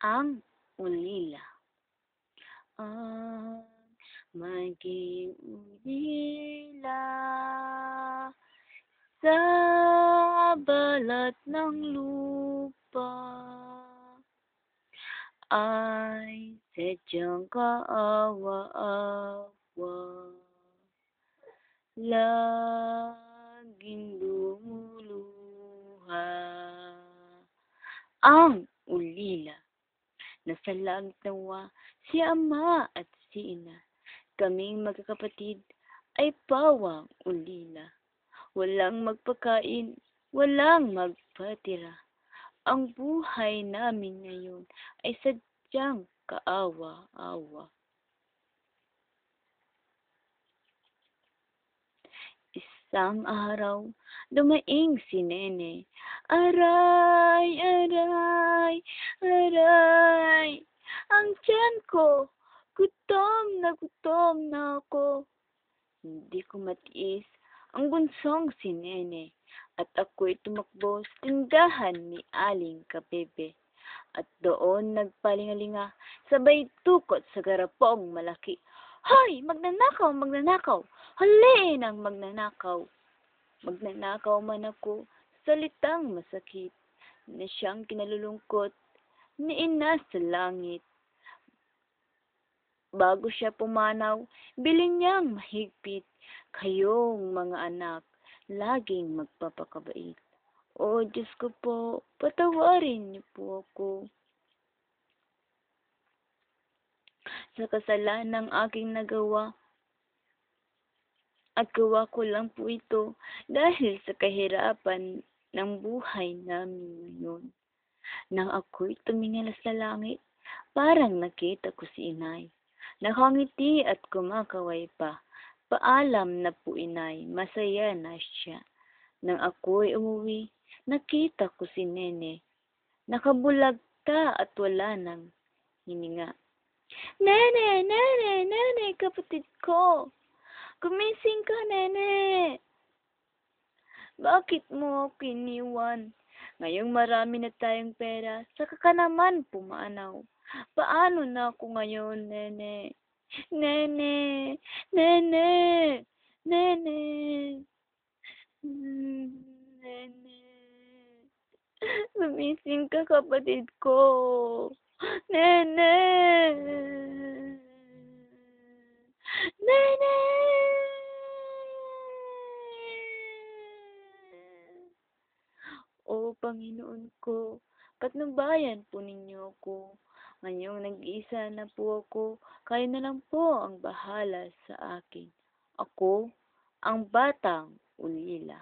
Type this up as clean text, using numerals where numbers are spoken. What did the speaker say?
Ang ulila. Ang maging ulila sa balat ng lupa ay sadyang kaawa-awa, laging lumuluha. Ang ulila. Nasa langit nawa si Ama at si Ina. Kaming magkakapatid ay pawang ulila. Walang magpakain, walang magpatira. Ang buhay namin ngayon ay sadyang kaawa-awa. Isang araw, dumaing si Nene. Aray, aray, aray, ang tiyan ko, gutom na ako. Hindi ko matiis ang bunsong si Nene at ako'y tumakbo sa tindahan ni Aling Kabebe. At doon nagpalingalinga, sabay tukot sa garapong malaki. Hoy! Magnanakaw! Magnanakaw! Huliin ang magnanakaw! Magnanakaw man ako, salitang masakit, na siyang kinalulungkot ni Ina sa langit. Bago siya pumanaw, biling niyang mahigpit, kayong mga anak, laging magpapakabait. O Diyos ko po, patawarin niyo po ako sa kasalanang aking nagawa. At gawa ko lang po ito dahil sa kahirapan ng buhay namin ngayon. Nang ako'y tumingala sa langit, parang nakita ko si Inay. Nakangiti at kumakaway pa. Paalam na po, Inay, masaya na siya. Nang ako'y umuwi, nakita ko si Nene. Nakabulagta at wala nang hininga. Nene, Nene, Nene, kapatid ko! Gumising ka, Nene! Bakit mo ako iniwan? Ngayong marami na tayong pera, saka ka naman pumanaw. Paano na ako ngayon, Nene? Nene! Nene! Nene! Nene! Gumising ka, kapatid ko! Nene! Nene! O Panginoon ko, patnubayan po ninyo ako. Ngayong nag-iisa na po ako, kayo na lang po ang bahala sa akin. Ako, ang batang ulila.